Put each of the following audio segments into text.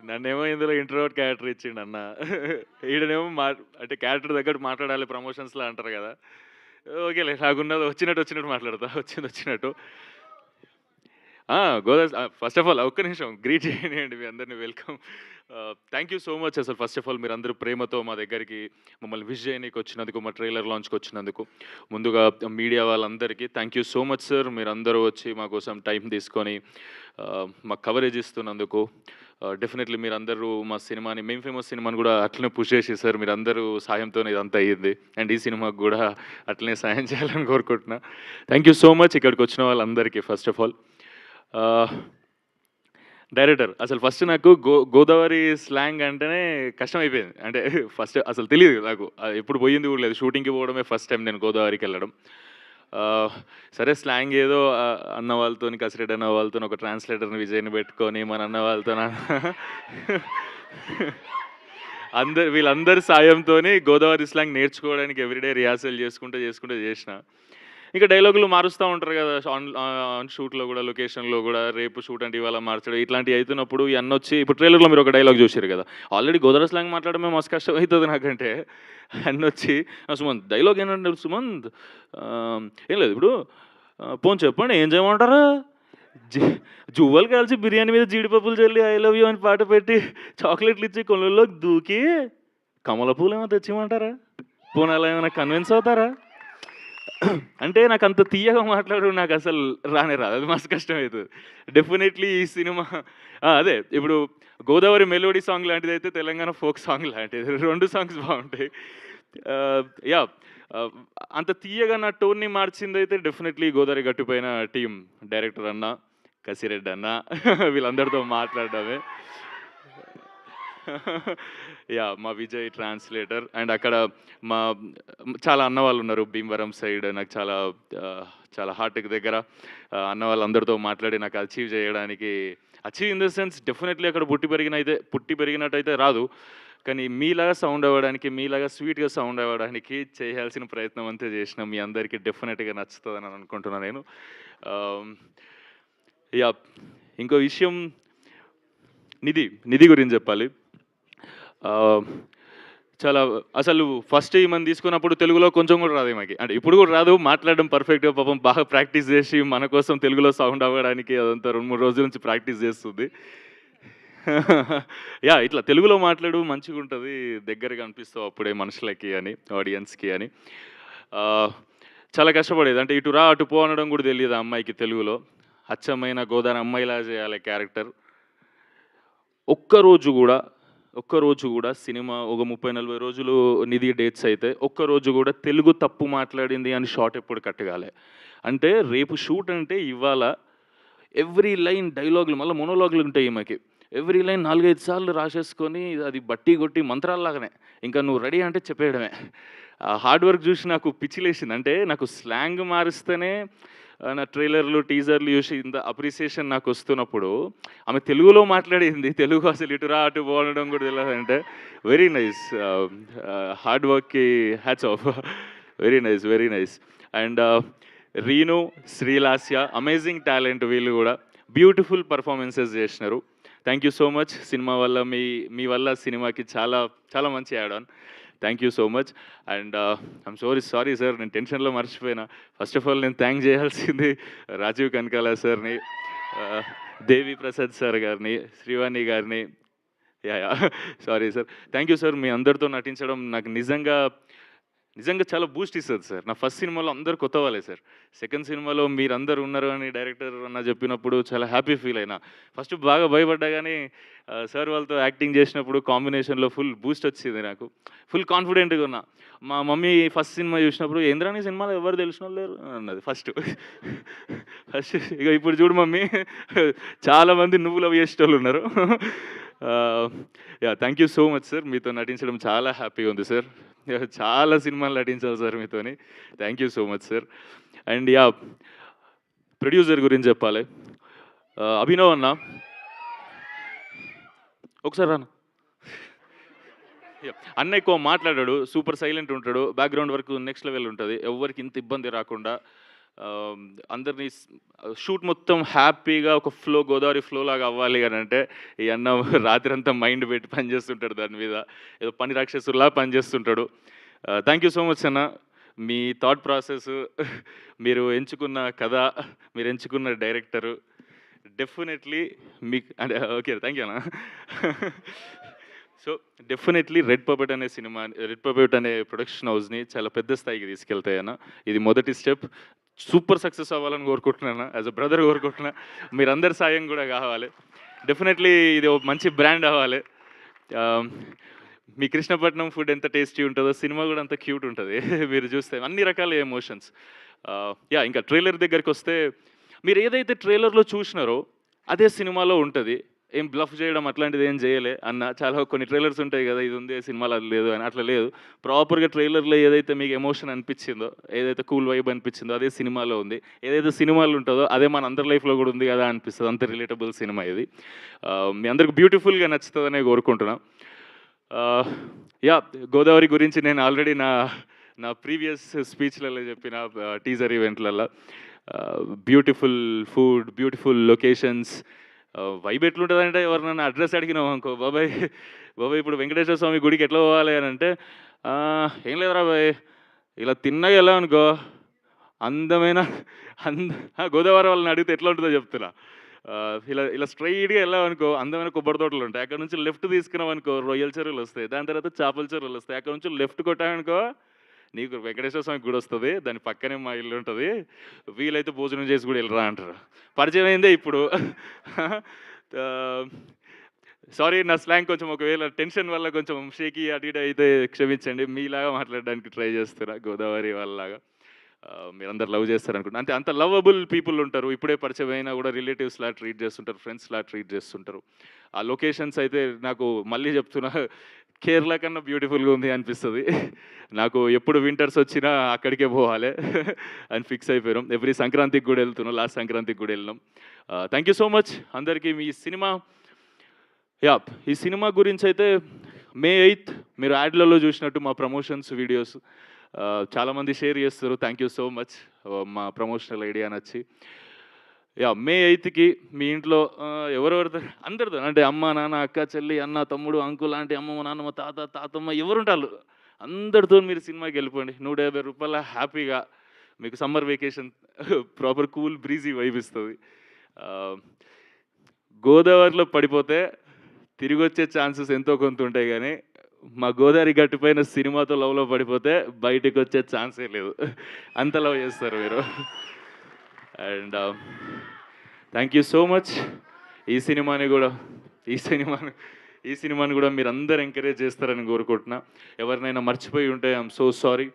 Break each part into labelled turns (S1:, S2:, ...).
S1: నన్నేమో ఇందులో introvert character ఇచ్చిండన్న. ఈడనేమో అంటే character తగ్గట్టు మాట్లాడాలి ప్రమోషన్స్‌లో అంటారు గదా! ఓకేలే నాకున్నది వచ్చినట్టు మాట్లాడతా. వచ్చినట్టు. గోదాస్ ఫస్ట్ ఆఫ్ ఆల్ ఒక్క నిమిషం గ్రీట్ చేయనియండి మీ అందరిని welcome. Thank you so much అసలు ఫస్ట్ ఆఫ్ ఆల్ మీరందరూ ప్రేమతో మా దగ్గరికి మమ్మల్ని విష్ చేయనీకి వచ్చినందుకు, మా ట్రైలర్ లాంచ్‌కి వచ్చినందుకు. ముందుగా మీడియా వాళ్ళందరికీ thank you so much sir. మీరందరూ వచ్చి మా కోసం టైం తీసుకొని మాకు కవరేజ్ ఇస్తున్నందుకు. డెఫినెట్‌లీ మీరందరూ మా సినిమాని 'మేమ్ ఫేమస్' సినిమాని గూడా అట్లనే పుష్ చేసి సార్ మీరందరూ సాయంతోనే ఇదంతా అయ్యింది. అండ్ ఈ సినిమాకి గూడా అట్లనే సాయం చేయాలని కోరుకుంటున్నా. థ్యాంక్ యూ సో మచ్ ఇక్కడికొచ్చిన వాళ్ళందరికీ ఫస్ట్ ఆఫ్ ఆల్. డైరెక్టర్ అసలు ఫస్ట్ నాకు గోదావరి స్లాంగ్ అంటేనే కష్టమైపోయింది. అంటే ఫస్ట్ అసలు తెలీదు నాకు. ఎప్పుడు పోయింది కూడా లేదు. షూటింగ్‌కి పోవడమే ఫస్ట్ టైం నేను గోదావరికెళ్ళడం. సరే స్లాంగ్ ఏదో అన్న వాళ్ళతోని కసిరెడ్డి అన్న వాళ్ళతోని ఒక ట్రాన్స్‌లేటర్‌ని విజయ్‌ని పెట్టుకొని మన అన్న వాళ్ళతోన వీళ్ళందరి సాయంతోని గోదావరి స్లాంగ్ నేర్చుకోవడానికి ఎవ్రీడే రిహార్సల్ చేసుకుంటూ చేసిన. ఇక డైలాగులు మారుస్తూ ఉంటారు కదా! ఆన్ షూట్‌లో గూడా, లొకేషన్‌లో గూడా రేపు షూట్ అంటే ఇవాళ మార్చడం ఇట్లాంటివి అయితున్నప్పుడు ఈ అన్నొచ్చి ఇప్పుడు ట్రైలర్‌లో మీరు ఒక డైలాగ్ చూసిర్రు కదా! ఆల్రెడీ గోదావరి స్లాంగ్ మాట్లాడడమే మస్తు కష్టమైతది నాకంటే. అన్నొచ్చి సుమంత్ డైలాగ్ ఏంటంటే సుమంత్ ఏం లేదు ఇప్పుడు పోనీ చెప్పండి ఏం చేయమంటారు? జి జువ్వలు కాల్చి బిర్యానీ మీద జీడిపప్పులు చల్లి 'ఐ లవ్ యూ' అని పాట పెట్టి చాక్లెట్‌లు ఇచ్చి కొలుల్లోకి దూకి కమల పూలేమో తెచ్చిమంటారా? పోనీ అలా ఏమైనా కన్విన్స్ అవుతారా? అంటే నాకంత తీయగా మాట్లాడడం నాకసలు రానే రాదు. అది మస్తు కష్టమైతది. డెఫినెట్‌లీ ఈ సినిమా అదే ఇప్పుడు 'గోదావరి' మెలోడీ సాంగ్ లాంటిదైతే 'తెలంగాణ ఫోక్ సాంగ్' లాంటిది. 2 సాంగ్స్ బావుంటాయి. యాహ్! ఆహ్, అంత తీయగా నా టోన్‌ని మార్చిందైతే definitely 'Godavari Gattupaina' team director అన్న, కసిరెడ్డి అన్న వీళ్ళందరితో మాట్లాడడమే. మా విజయ్ ట్రాన్స్‌లేటర్ అండ్ అక్కడ మా చాలా అన్న వాళ్ళున్నారు భీమవరం సైడ్. నాకు చాలా హార్ట్‌కి దగ్గర. అన్న వాళ్ళందరితో మాట్లాడి నాకు అచీవ్ చేయడానికి achieve in the sense definitely అక్కడ పుట్టి పెరిగినట్టయితే రాదు. కానీ మీలాగా సౌండ్ అవ్వడానికి, మీలాగా స్వీట్‌గా సౌండ్ అవ్వడానికి చేయాల్సిన ప్రయత్నం అంతే చేసినా. మీ అందరికీ డెఫినెట్‌గా నచ్చుతదని అనుకుంటున్నా నేను. ఆహ్, యాహ్! ఇంకో విషయం నిధి గురించి చెప్పాలి. ఆహ్, చాలా అసలు ఫస్ట్ ఈమెను తీసుకున్నప్పుడు తెలుగులో కొంచెం కూడా రాదు ఈమెకి. అంటే ఇప్పుడు కూడా రాదు. మాట్లాడడం పర్ఫెక్ట్‌గా పాపం బాగా ప్రాక్టీస్ చేసి మన కోసం తెలుగులో సౌండ్ అవ్వడానికి అదంతా 2, 3 రోజుల నుంచి ప్రాక్టీస్ చేస్తుంది. ఇట్లా తెలుగులో మాట్లాడు మంచిగుంటది. దగ్గరగా అనిపిస్తావు అప్పుడే మనుషులకి అని, ఆడియన్స్‌కి అని. ఆహ్, చాలా కష్టపడేది. అంటే ఇటు రా, అటు పో అనడం కూడా తెలీదు ఆ అమ్మాయికి తెలుగులో. అచ్చమైన గోదావరి అమ్మాయిలా చేయాలి క్యారెక్టర్. ఒక్కరోజు గూడా, ఒక్కరోజు గూడా సినిమా ఒక 30, 40 రోజులు నిధి డేట్స్ అయితే, ఒక్కరోజు గూడా తెలుగు తప్పు మాట్లాడింది అని షాట్ ఎప్పుడు కట్ కాలే. అంటే రేపు షూట్ అంటే ఇవాళ ఎవ్రీ లైన్ డైలాగులు మళ్ళా మొనోలాగులు ఉంటాయి ఈమెకి. ఎవ్రీ లైన్ 4, 5 సార్లు రాసేసుకొని అది బట్టి కొట్టి మంత్రాల్లాగానే. ఇంకా నువ్వు రెడీ అంటే చెప్పేయడమే. ఆ హార్డ్ వర్క్ చూసి నాకు పిచ్చిలేసింది. అంటే నాకు స్లాంగ్ మారిస్తేనే నా ట్రైలర్‌లు, టీజర్‌లు చూసి ఇంత అప్రిసియేషన్ నాకొస్తున్నప్పుడు, ఆమె తెలుగులో మాట్లాడింది. తెలుగు అసలు ఇటు రా, అటు పో అనడం కూడా తెలవదంటే వెరీ నైస్. హార్డ్ వర్క్‌కి hats off. Very nice. Very nice. And Reenu, Srilasya amazing talent వీళ్ళు గూడా. బ్యూటిఫుల్ పెర్ఫార్మన్సెస్ చేసినారు. Thank you so much. సినిమా వల్ల మీ వల్ల సినిమాకి చాలా చాలా మంచి add on. Thank you so much. And I'm sorry sir నేను టెన్షన్‌లో మర్చిపోయినా. ఫస్ట్ ఆఫ్ ఆల్ నేను థ్యాంక్ చేయాల్సింది రాజీవ్ కనకాల సార్‌ని, దేవి ప్రసాద్ సార్ గారిని, శ్రీవాణి గారిని. Sorry sir. Thank you sir. మీ అందరితో నటించడం నాకు నిజంగా చాలా బూస్ట్ ఇస్తది సార్. నా ఫస్ట్ సినిమాలో అందరూ కొత్త వాళ్ళే సార్. సెకండ్ సినిమాలో మీరందరూ ఉన్నారు అని డైరెక్టర్ అన్న చెప్పినప్పుడు చాలా హ్యాపీ ఫీల్ అయినా. ఫస్ట్ బాగా భయపడ్డా గానీ సార్ వాళ్ళతో యాక్టింగ్ చేసినప్పుడు కాంబినేషన్‌లో ఫుల్ బూస్ట్ వచ్చింది నాకు. ఫుల్ కాన్ఫిడెంట్‌గా ఉన్నా. మా మమ్మీ ఫస్ట్ సినిమా చూసినప్పుడు "ఏందిరా నీ సినిమాలో ఎవరు తెలిసినోళ్ళు లేరు" అన్నది ఫస్ట్. ఇగ ఇప్పుడు చూడు మమ్మీ చాలా మంది నువ్వు లవ్ చేసేటోళ్ళు ఉన్నారు. Thank you so much sir. మీతో నటించడం చాలా హ్యాపీగా ఉంది సార్. చాలా సినిమాలు నటించాలి సార్ మీతోని. Thank you so much sir. And producer గురించి చెప్పాలి. అభినవ్ అన్న ఒకసారి రానా? అన్న ఎక్కువ మాట్లాడాడు. సూపర్ సైలెంట్ ఉంటాడు. బ్యాక్‌గ్రౌండ్ వర్క్ నెక్స్ట్ లెవెల్ ఉంటది. ఎవ్వరికి ఇంత ఇబ్బంది రాకుండా అందరినీ షూట్ మొత్తం హ్యాపీగా ఒక ఫ్లో, గోదావరి ఫ్లో లాగా అవ్వాలి అని అంటే ఈ అన్న రాత్రి అంతా మైండ్ పెట్టి పనిచేస్తుంటాడు దాని మీద, ఏదో పని రాక్షసులా పనిచేస్తుంటాడు. థ్యాంక్ యూ సో మచ్ అన్న. మీ థాట్ ప్రాసెస్, మీరు ఎంచుకున్న కథ, మీరు ఎంచుకున్న డైరెక్టరు డెఫినెట్లీ మీకు అంటే ఓకే థ్యాంక్ యూ అన్న. సో డెఫినెట్లీ రెడ్ పపెట్ అనే సినిమా, రెడ్ పపెట్ అనే ప్రొడక్షన్ హౌస్ని చాలా పెద్ద స్థాయికి తీసుకెళ్తాయన్న. ఇది మొదటి స్టెప్. సూపర్ సక్సెస్ అవ్వాలని కోరుకుంటున్నాను, యాజ్ అ బ్రదర్ కోరుకుంటున్నా. మీరందరి సాయం కూడా కావాలి. డెఫినెట్లీ ఇది ఒక మంచి బ్రాండ్ అవ్వాలి. మీ కృష్ణపట్నం ఫుడ్ ఎంత టేస్టీ ఉంటుందో సినిమా కూడా అంత క్యూట్ ఉంటుంది. మీరు చూస్తే అన్ని రకాల ఎమోషన్స్. ఇంకా ట్రైలర్ దగ్గరికి వస్తే, మీరు ఏదైతే ట్రైలర్లో చూసినారో అదే సినిమాలో ఉంటుంది. ఏం బ్లఫ్ చేయడం అట్లాంటిది ఏం చేయలే అన్న. చాలా కొన్ని ట్రైలర్స్ ఉంటాయి కదా, ఇది ఉంది సినిమాలో అది లేదు అని, అట్లా లేదు. ప్రాపర్గా ట్రైలర్లో ఏదైతే మీకు ఎమోషన్ అనిపించిందో, ఏదైతే కూల్ వైబ్ అనిపించిందో అదే సినిమాలో ఉంది. ఏదైతే సినిమాలో ఉంటుందో అదే మన అందరి లైఫ్లో కూడా ఉంది కదా అనిపిస్తుంది. అంత రిలేటబుల్ సినిమా ఇది. మీ అందరికి బ్యూటిఫుల్గా నచ్చుతుందనే కోరుకుంటున్నాం. గోదావరి గురించి నేను ఆల్రెడీ నా ప్రీవియస్ స్పీచ్లలో చెప్పిన, టీజర్ ఈవెంట్లలో beautiful food, beautiful locations, vibe ఎట్లుంటుందంటే ఎవరినైనా అడ్రస్ అడిగినాం అనుకో, బాబాయ్ ఇప్పుడు వెంకటేశ్వర స్వామి గుడికి ఎట్లా పోవాలి అని అంటే, ఏం లేదురా బాయ్ ఇలా తిన్నగా ఎలా అనుకో, అందమైన గోదావరి వాళ్ళని అడిగితే ఎట్లా ఉంటుందో చెప్తున్నా. ఇలా స్ట్రైట్గా వెళ్ళామనుకో అందమైన కొబ్బరి తోటలు ఉంటాయి. అక్కడ నుంచి లెఫ్ట్ తీసుకున్నాం అనుకో రొయ్యల చెరువులు వస్తాయి. దాని తర్వాత చేపల చెరువులు వస్తాయి. అక్కడ నుంచి లెఫ్ట్ కొట్టామనుకో నీకు వెంకటేశ్వర స్వామి గుడి వస్తుంది. దాని పక్కనే మా ఇల్లు ఉంటుంది. వీలైతే భోజనం చేసి కూడా వెళ్ళరా అంటారు. పరిచయం అయిందే ఇప్పుడు. సారీ నా స్లాంగ్ కొంచెం ఒకవేళ టెన్షన్ వల్ల కొంచెం షేకీ అటు ఇటు అయితే క్షమించండి. మీలాగా మాట్లాడడానికి ట్రై చేస్తున్నా, గోదావరి వాళ్ళలాగా. మీరందరూ లవ్ చేస్తారు అనుకుంటా. అంటే అంత లవబుల్ పీపుల్ ఉంటారు. ఇప్పుడే పరిచయం అయినా కూడా రిలేటివ్స్లా ట్రీట్ చేస్తుంటారు, ఫ్రెండ్స్లా ట్రీట్ చేస్తుంటారు. ఆ లొకేషన్స్ అయితే నాకు మళ్ళీ చెప్తున్నా, కేరళ కన్నా బ్యూటిఫుల్గా ఉంది అనిపిస్తుంది. నాకు ఎప్పుడు వింటర్స్ వచ్చినా అక్కడికే పోవాలి అని ఫిక్స్ అయిపోయాం. ఎవ్రీ సంక్రాంతికి కూడా వెళ్తున్నాం, లాస్ట్ సంక్రాంతికి కూడా వెళ్ళినాం. థ్యాంక్ యూ సో మచ్ అందరికీ. మీ సినిమా ఈ సినిమా గురించి అయితే May 8th మీరు యాడ్లలో చూసినట్టు మా ప్రమోషన్స్ వీడియోస్ చాలామంది షేర్ చేస్తారు. థ్యాంక్ యూ సో మచ్ మా ప్రమోషనల్ ఐడియా నచ్చి. May 8th మీ ఇంట్లో ఎవరెవరితో అందరితో అంటే అమ్మ నాన్న అక్క చెల్లి అన్న తమ్ముడు అంకుల్ లాంటి అమ్మమ్మ నాన్నమ్మ తాత తాతమ్మ ఎవరుంటారు అందరితో మీరు సినిమాకి వెళ్ళిపోండి. 150 రూపాయల హ్యాపీగా మీకు summer vacation proper cool breezy vibe ఇస్తుంది. గోదావరిలో పడిపోతే తిరిగి వచ్చే ఛాన్సెస్ ఎంతో కొంత ఉంటాయి, కానీ మా గోదావరి గట్టిపైన సినిమాతో లవ్లో పడిపోతే బయటకు వచ్చే ఛాన్సే లేదు. అంత లవ్ చేస్తారు మీరు. And thank you so much. ఈ సినిమాని కూడా మీరు అందరు ఎంకరేజ్ చేస్తారని కోరుకుంటున్నా. ఎవరినైనా మర్చిపోయి ఉంటే ఐఎమ్ సో సారీ.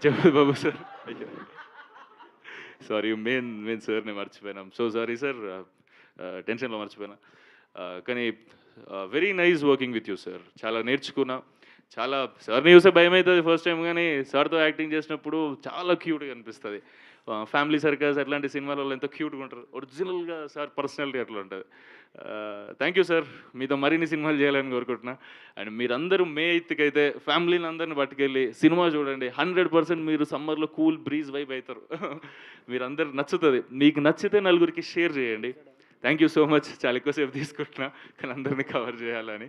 S1: జగత్ బాబు సార్, సారీ మెయిన్ సార్ని మర్చిపోయినాం. సో సారీ సార్, టెన్షన్లో మర్చిపోయినా. కానీ very nice working with you sir. చాలా నేర్చుకున్నా. చాలా సార్ని చూసే భయం అవుతుంది ఫస్ట్ టైం, కానీ సార్తో యాక్టింగ్ చేసినప్పుడు చాలా క్యూట్గా అనిపిస్తుంది. ఫ్యామిలీ సర్కస్ అట్లాంటి సినిమాలలో ఎంతో క్యూట్గా ఉంటారు. ఒరిజినల్గా సార్ పర్సనాలిటీ అట్లా ఉంటుంది. Thank you sir. మీతో మరిన్ని సినిమాలు చేయాలని కోరుకుంటున్నా. అండ్ మీరందరూ May 8th అయితే ఫ్యామిలీని అందరిని పట్టుకెళ్ళి సినిమా చూడండి. 100% మీరు సమ్మర్లో కూల్ బ్రీజ్ వైబ్ అవుతారు. మీరందరూ నచ్చుతుంది. మీకు నచ్చితే నలుగురికి షేర్ చేయండి. Thank you so much. చాలా ఎక్కువసేపు తీసుకుంటున్నా కానీ అందరినీ కవర్ చేయాలని.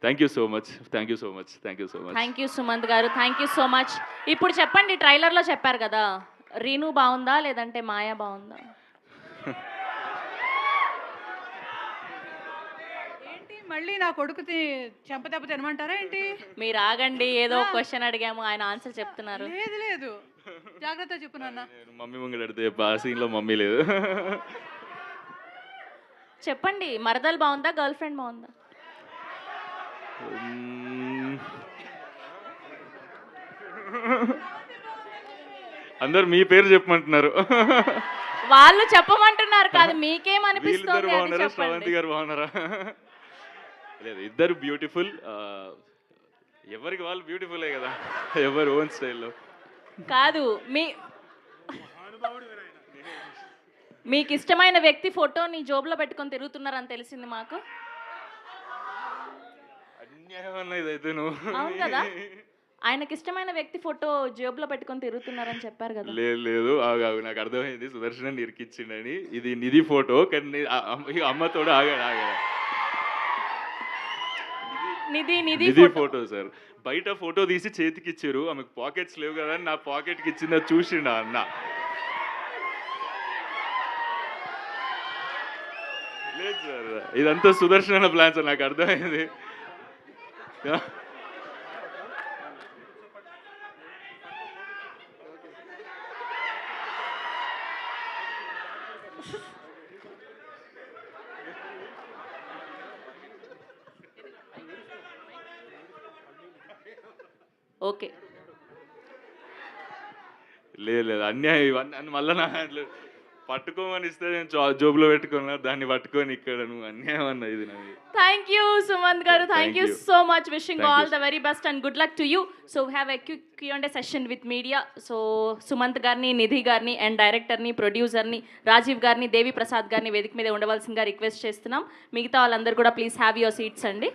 S1: Thank you so much. Thank you so much. Thank you so much.
S2: Thank you Sumanth గారు. Thank you so much. ఇప్పుడు చెప్పండి, ట్రైలర్లో చెప్పారు కదా, రీను బాగుందా లేదంటే మాయా బాగుందా?
S3: ఏంటి మళ్ళీ నా కొడుకుని చెంపదెబ్బ తినమంటారా ఏంటి?
S2: మీరు ఆగండి, ఏదో క్వశ్చన్ అడిగాము, ఆయన ఆన్సర్ చెప్తున్నారు.
S3: లేదు లేదు, జాగ్రత్త చెప్పు నాన్న.
S1: మమ్మీ ముంగడు అడితే ఆ సీన్లో మమ్మీ లేదు.
S2: చెప్పండి, మరదలు బాగుందా గర్ల్ ఫ్రెండ్ బాగుందా?
S1: అందరు మీ పేరు చెప్పమంటున్నారు.
S2: వాళ్ళు చెప్పమంటున్నారు కాదు, మీకేమనిపిస్తుంది?
S1: బాగున్నారా, శ్రవంతి గారు బాగున్నారా? లేదు, ఇద్దరు బ్యూటిఫుల్. ఎవరికి వాళ్ళు బ్యూటిఫులే కదా, ఎవరు ఓన్ స్టైల్లో.
S2: కాదు, మీకు ఇష్టమైన వ్యక్తి ఫోటోని జోబులో పెట్టుకొని తిరుగుతున్నారని తెలిసింది మాకు.
S1: అన్యాయం అన్న ఇదైతే నువ్వు.
S2: అవును కదా, ఆయనకి ఇష్టమైన వ్యక్తి ఫోటో జేబులో పెట్టుకొని తిరుగుతున్నారని చెప్పారు కదా.
S1: లేదు లేదు ఆగు నాకు అర్థమైంది సుదర్శన్ ఇరికిచ్చిండని. ఇది నిధి ఫోటో కానీ అమ్మతోడు ఆగాడు
S2: నిధి
S1: నిధి ఫోటో సార్. బయట ఫోటో తీసి చేతికి ఇచ్చారు, ఆమెకు పాకెట్స్ లేవు కదా అని నా పాకెట్కి ఇచ్చిందా చూసిండా అన్న. లేదు సార్, ఇదంతా సుదర్శన ప్లాన్ సార్, నాకు అర్థమైంది.
S2: ఓకే.
S1: లేదు అన్యాయం ఇవన్నీ మళ్ళీ నా దాంట్లో పట్టుకోమని ఇస్తే నేను జోబులో పెట్టుకున్నా, దాన్ని పట్టుకొని ఇక్కడ నువ్వు అన్యాయం అన్న ఇది నాది.
S2: థ్యాంక్ యూ సుమంత్ గారు, thank you so much. Wishing
S1: Thank
S2: all
S1: you.
S2: The very best and good luck to you. So have a quick Q&A session with media. So Sumanth గారిని, నిధి గారిని అండ్ డైరెక్టర్ని, ప్రొడ్యూసర్ని, రాజీవ్ గారిని, దేవి ప్రసాద్ గారిని వేదిక మీద ఉండవలసిందిగా రిక్వెస్ట్ చేస్తున్నాం. మిగతా వాళ్ళందరూ కూడా ప్లీజ్ హ్యావ్ యువర్ సీట్స్ అండి.